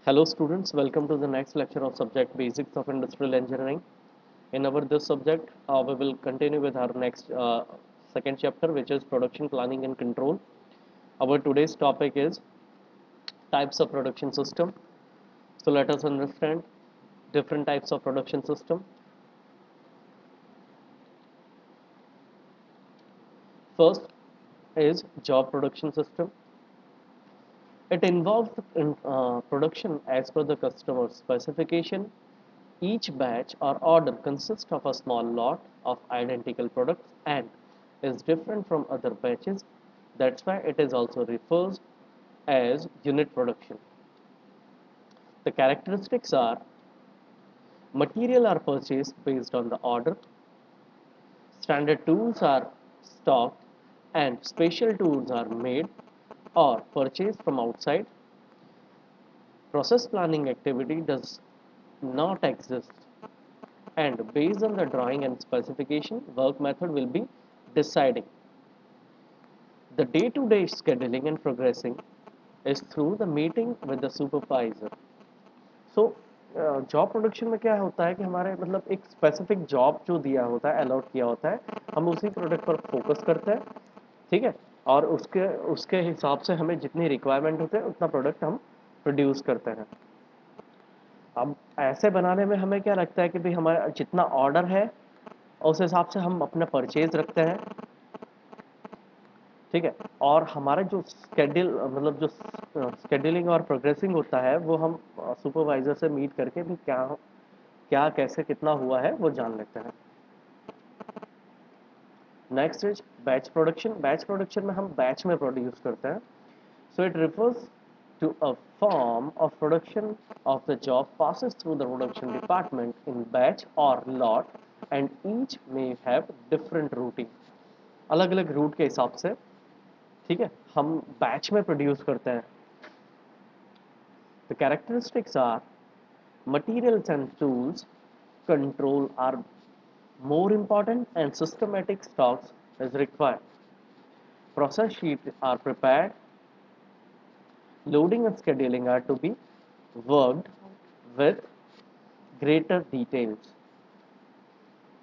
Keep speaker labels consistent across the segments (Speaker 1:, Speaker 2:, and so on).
Speaker 1: Hello students, welcome to the next lecture of subject Basics of Industrial Engineering. In our this subject, we will continue with our next second chapter, which is Production Planning and Control. Our today's topic is types of production system. So let us understand different types of production system. First is job production system. It involves production as per the customer's specification. Each batch or order consists of a small lot of identical products and is different from other batches. That's why it is also referred as unit production. The characteristics are material are purchased based on the order, standard tools are stocked, and special tools are made or purchased from outside. Process planning activity does not exist, and based on the drawing and specification, work method will be deciding. The day-to-day scheduling and progressing is through the meeting with the supervisor. So job production में क्या होता है कि हमारे मतलब एक specific job जो दिया होता है अलॉट किया होता है, हम उसी प्रोडक्ट पर फोकस करते हैं, ठीक है, और उसके उसके हिसाब से हमें जितनी रिक्वायरमेंट होते हैं उतना प्रोडक्ट हम प्रोड्यूस करते हैं। अब ऐसे बनाने में हमें क्या लगता है कि भाई हमारा जितना ऑर्डर है उस हिसाब से हम अपना परचेज रखते हैं, ठीक है, और हमारा जो स्केड्यूल मतलब जो स्केड्यूलिंग और प्रोग्रेसिंग होता है वो हम सुपरवाइजर से मीट करके भी क्या क्या कैसे कितना हुआ है वो जान लेते हैं। Next is batch production. Batch production में हम बैच में प्रोड्यूस करते हैं। So it refers to a form of production of the job passes through the production department in batch or lot and each may have different routing। अलग अलग root के हिसाब से, ठीक है, हम बैच में प्रोड्यूस करते हैं। The characteristics are materials and tools control are more important and systematic stocks is required. Process sheets are prepared, loading and scheduling are to be worked with greater details.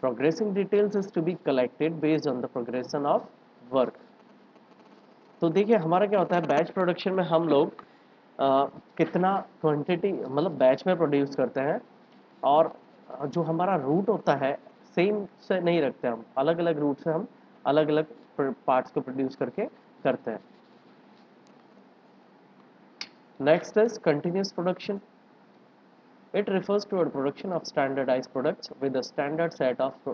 Speaker 1: Progressing details is to be collected based on the progression of work। तो देखिए हमारा क्या होता है batch production में हम लोग कितना क्वांटिटी मतलब बैच में प्रोड्यूस करते हैं, और जो हमारा रूट होता है सेम से नहीं रखते, हम अलग अलग रूट से हम अलग अलग पार्ट्स को प्रोड्यूस करके करते हैं। Next is continuous production. It refers to a production of standardized products with a standard set of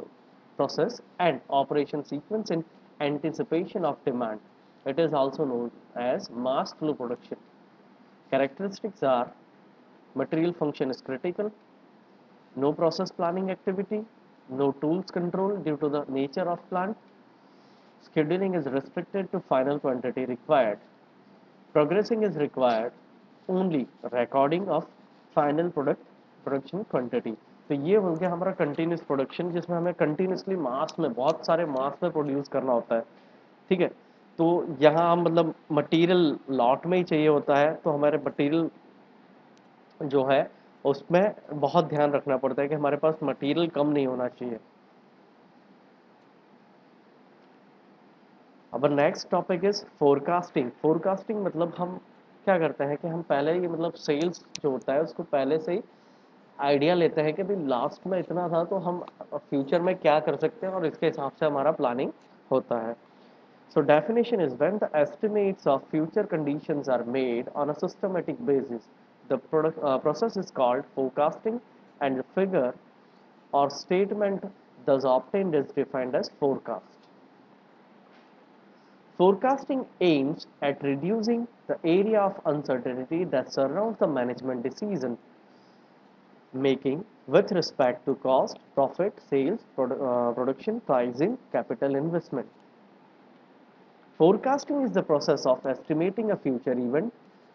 Speaker 1: process and operation sequence in anticipation of demand. It is also known as mass flow production. Characteristics are material function is critical, no process planning activity, no tools control due to the nature of plant, scheduling is restricted to final quantity required, progressing is required only recording of final product production quantity. तो ये हो गया हमारा continuous production, जिसमें हमें continuously मास में बहुत सारे मास में प्रोड्यूस करना होता है, ठीक है। तो यहाँ हम मतलब मटेरियल लॉट में ही चाहिए होता है, तो हमारे मटेरियल जो है उसमें बहुत ध्यान रखना पड़ता है कि हमारे पास मटेरियल कम नहीं होना चाहिए। अब next topic is forecasting. Forecasting मतलब हम क्या करते हैं कि हम पहले ही मतलब सेल्स जो होता है उसको पहले से ही आइडिया लेते हैं कि भाई लास्ट में इतना था तो हम फ्यूचर में क्या कर सकते हैं, और इसके हिसाब से हमारा प्लानिंग होता है। So definition is when the estimates of future conditions are made on a systematic basis the process is called forecasting and figure or statement thus obtained is defined as forecast। Forecasting aims at reducing the area of uncertainty that surrounds the management decision making with respect to cost, profit, sales, production, pricing, capital investment. Forecasting is the process of estimating a future event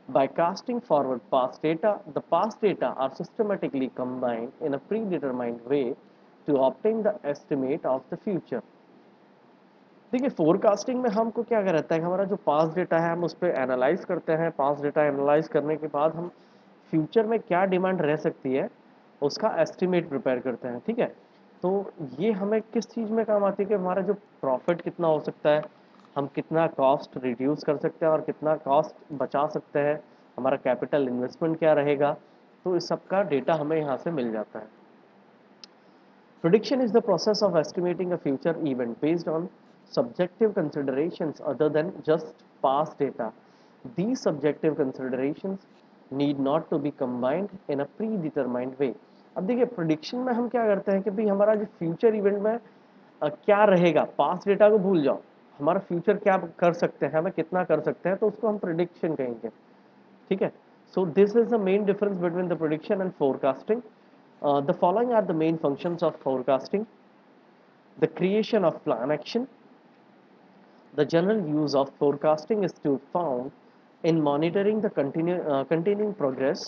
Speaker 1: by casting forward past data. The past data are systematically combined in a predetermined way to obtain the estimate of the future। देखिए forecasting में हमको क्या रहता है कि हमारा जो past data है हम उस पर एनालाइज करते हैं। पास्ट डेटा एनालाइज करने के बाद हम फ्यूचर में क्या डिमांड रह सकती है उसका एस्टिमेट प्रिपेयर करते हैं, ठीक है। तो ये हमें किस चीज़ में काम आती है कि हमारा जो प्रॉफिट कितना हो सकता है, हम कितना कॉस्ट रिड्यूस कर सकते हैं और कितना कॉस्ट बचा सकते हैं, हमारा कैपिटल इन्वेस्टमेंट क्या रहेगा, तो इस सब का डेटा हमें यहाँ से मिल जाता है। Prediction is the process of estimating a future event based on subjective considerations other than just past data. These subjective considerations need not to be combined in a predetermined way. अब देखिए prediction में हम क्या करते हैं कि भाई हमारा जो फ्यूचर इवेंट में क्या रहेगा, पास्ट डेटा को भूल जाओ, हमारा फ्यूचर क्या कर सकते हैं, हमें कितना कर सकते हैं, तो उसको हम प्रोडिक्शन कहेंगे, ठीक है। So this is the main difference between the prediction and forecasting. The following are the main functions of forecasting: the creation of plan action. The general use of forecasting is to found in monitoring the continuing progress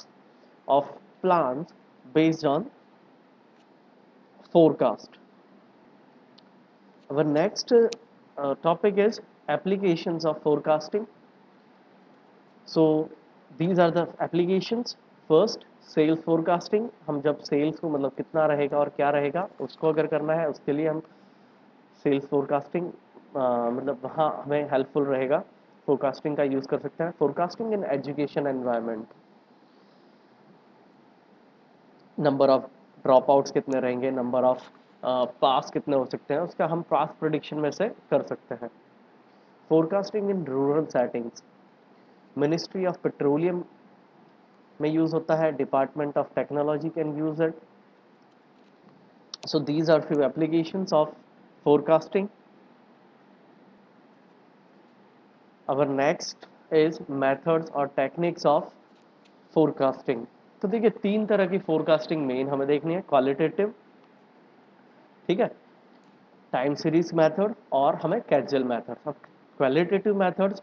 Speaker 1: of plans based on forecast. Our next topic is applications of forecasting. So these are the applications. First, sales forecasting. हम जब sales को मतलब कितना रहेगा और क्या रहेगा उसको अगर करना है, उसके लिए हम सेल्स फोरकास्टिंग मतलब वहाँ हमें हेल्पफुल रहेगा, फोरकास्टिंग का यूज़ कर सकते हैं. Forecasting in education environment, number of drop outs कितने रहेंगे, नंबर ऑफ पास कितने हो सकते हैं, उसका हम पास प्रोडिक्शन में से कर सकते हैं. Forecasting in rural settings, ministry of petroleum में यूज़ होता है, department of technology can use it. So these are few applications of forecasting. Our next is methods or techniques of forecasting. तो देखिए तीन तरह की फोरकास्टिंग मेन हमें देखनी है, क्वालिटेटिव, ठीक है, टाइम सीरीज मेथड और हमें कैजुअल मेथड. अब क्वालिटेटिव मेथड्स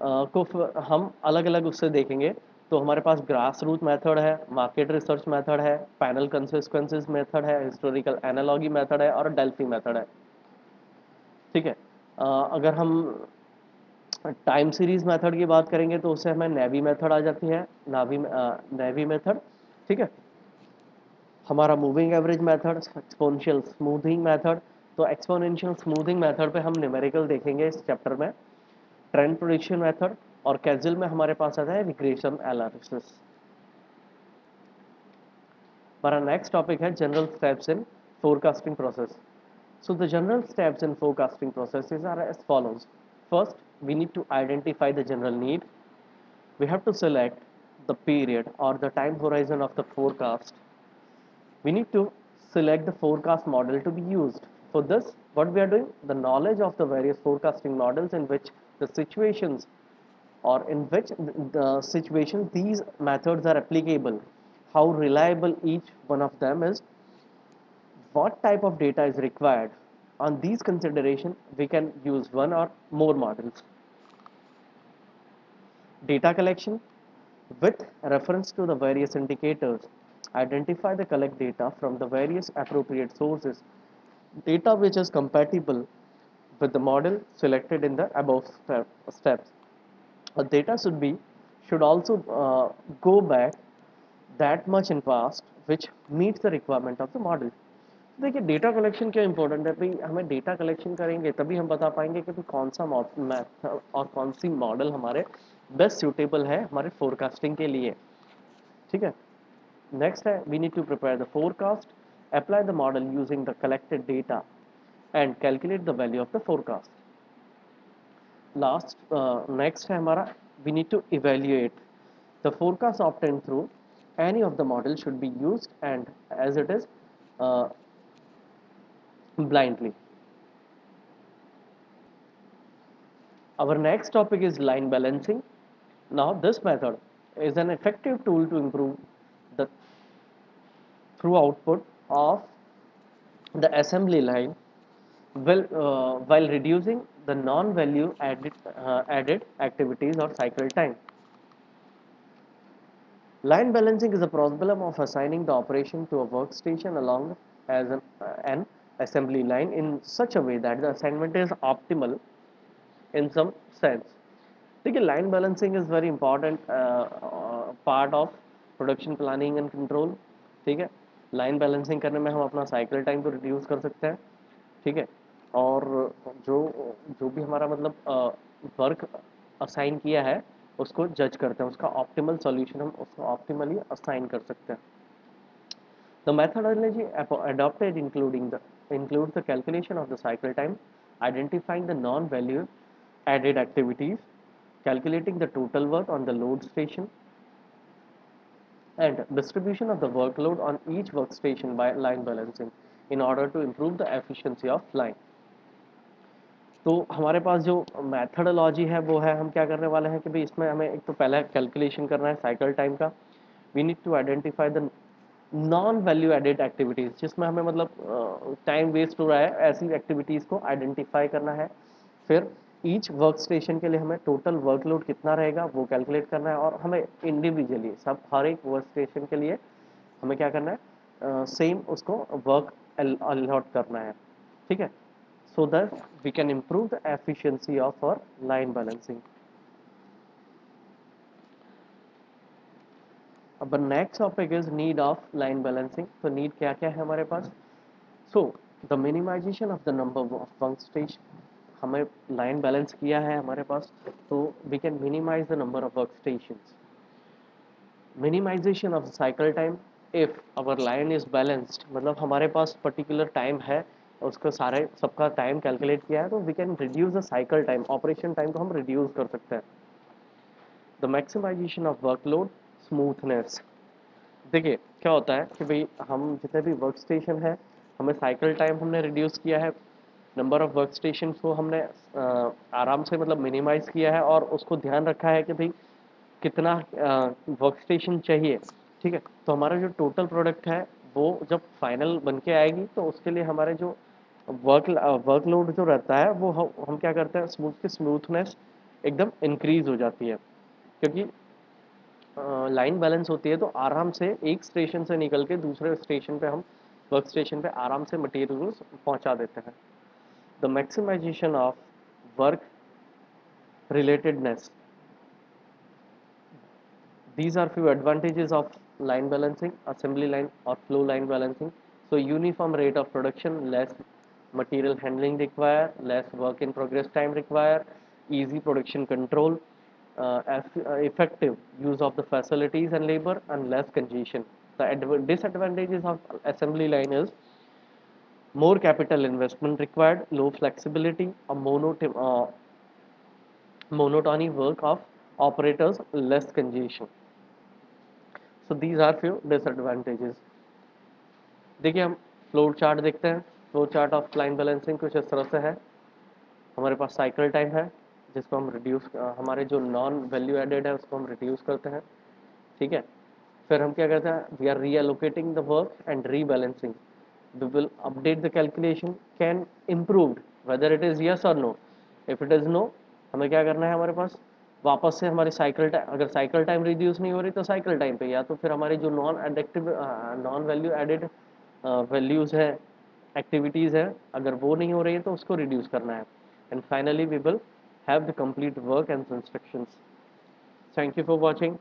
Speaker 1: को हम अलग अलग उससे देखेंगे. तो हमारे पास ग्रास रूट मेथड है, मार्केट रिसर्च मेथड है, पैनल कंसिक्वेंसेस मेथड है, हिस्टोरिकल एनालॉजी मेथड है और डेल्फी मेथड है, ठीक है. अगर हम टाइम सीरीज मेथड की बात करेंगे तो उससे हमें नेवी मेथड आ जाती है, नेवी मेथड, ठीक है. हमारा moving average method, exponential smoothing method. तो एक्सपोनेंशियल स्मूथिंग मेथड पे हम न्यूमेरिकल देखेंगे इस चैप्टर में, ट्रेंड प्रेडिक्शन मेथड, और कैजुअल में हमारे पास आता है रिग्रेशन एनालिसिस. हमारा नेक्स्ट टॉपिक है general steps in forecasting process. So the general steps in forecasting processes are as follows. First, we need to identify the general need. We have to select the period or the time horizon of the forecast. We need to select the forecast model to be used. For this, what we are doing, the knowledge of the various forecasting models in which the situations or in which the situation these methods are applicable, how reliable each one of them is, what type of data is required. On these considerations, we can use one or more models. Data collection, with reference to the various indicators, identify the collect data from the various appropriate sources, data which is compatible with the model selected in the above steps. The data should also go back that much in past which meets the requirement of the model. देखिए data collection क्यों important है भाई, हमें data collection करेंगे तभी हम बता पाएंगे कि भाई कौन सा मैथड और कौन सी मॉडल हमारे बेस्ट सूटेबल है हमारे फोरकास्टिंग के लिए, ठीक है. नेक्स्ट है we need to prepare the forecast, apply the model using the collected data and calculate the value of the forecast. Last next है हमारा we need to evaluate the forecast obtained through any of the model should be used and as it is blindly. Our next topic is line balancing. Now, this method is an effective tool to improve the through output of the assembly line while reducing the non-value added activities or cycle time. Line balancing is a problem of assigning the operation to a workstation along as an assembly line in such a way that the assignment is optimal in some sense. देखिए line balancing is very important part of production planning and control, ठीक है। Line balancing करने में हम अपना cycle time को reduce कर सकते हैं, ठीक है। और जो जो भी हमारा मतलब वर्क असाइन किया है उसको जज करते हैं, उसका ऑप्टिमल सॉल्यूशन हम उसको ऑप्टिमली असाइन कर सकते हैं। The methodology adopted includes the calculation of the cycle time, identifying the non-value added activities, calculating the total work on the load station, and distribution of the workload on each workstation by line balancing in order to improve the efficiency of line. तो हमारे पास जो methodology है वो है, हम क्या करने वाले हैं कि भाई इसमें हमें एक तो पहले कैलकुलेशन करना है साइकिल टाइम का। We need to identify the non value added activities, जिसमें हमें मतलब टाइम वेस्ट हो रहा है, ऐसी एक्टिविटीज़ को आइडेंटिफाई करना है। फिर ईच वर्क स्टेशन के लिए हमें टोटल वर्कलोड कितना रहेगा वो कैलकुलेट करना है, और हमें इंडिविजुअली सब हर एक वर्क स्टेशन के लिए हमें क्या करना है, सेम उसको वर्क अलॉट करना है, ठीक है, so that we can improve the efficiency of our line balancing. अब next topic is need of line balancing. तो need क्या क्या है हमारे पास? So the minimization of the number of workstation, हमें line balance किया है हमारे पास, तो we can minimize the number of workstations. Minimization of cycle time, if our line is balanced, मतलब हमारे पास particular time है, उसका सारे सबका टाइम कैलकुलेट किया है, तो we can reduce the cycle time, operation time को हम रिड्यूस कर सकते हैं। The maximisation of workload smoothness, देखिए क्या होता है कि भाई हम जितने भी वर्क स्टेशन है, हमें साइकिल टाइम हमने रिड्यूस किया है, नंबर ऑफ वर्क स्टेशन को हमने आराम से मतलब मिनिमाइज किया है, और उसको ध्यान रखा है कि भाई कितना वर्क स्टेशन चाहिए, ठीक है। तो हमारा जो टोटल प्रोडक्ट है वो जब फाइनल बन के आएगी, तो उसके लिए हमारे जो वर्कलोड जो रहता है वो हम क्या करते हैं, स्मूथनेस एकदम इंक्रीज हो जाती है, क्योंकि लाइन बैलेंस होती है, तो आराम से एक स्टेशन से निकल के दूसरे स्टेशन पे हम वर्क स्टेशन पे आराम से मटेरियल पहुंचा देते हैं। The maximisation of work relatedness, these are few advantages of line balancing, assembly line or flow line balancing. So uniform rate of production, less material handling require, less work in progress time require, easy production control, effective use of the facilities and labor, and less congestion. The disadvantages of assembly line is more capital investment required, low flexibility, a monotony work of operators, less congestion. So these are few disadvantages. देखिए हम flow chart देखते हैं। Flow chart of line balancing कुछ इस तरह से है। हमारे पास साइकिल टाइम है जिसको हम रिड्यूस, हमारे जो नॉन वैल्यू एडेड है उसको हम रिड्यूस करते हैं, ठीक है। फिर हम क्या करते हैं, we are reallocating the work and rebalancing, we will update the calculation can improved whether it is yes और no. If it is no, हमें क्या करना है, हमारे पास वापस से हमारी साइकिल टाइम, अगर साइकिल टाइम रिड्यूस नहीं हो रही तो साइकिल टाइम पे, या तो फिर हमारी जो नॉन एडिक्टिव नॉन वैल्यू एडेड वैल्यूज़ है, एक्टिविटीज़ है, अगर वो नहीं हो रही है तो उसको रिड्यूस करना है। And finally we will have the complete work and instructions. Thank you for watching.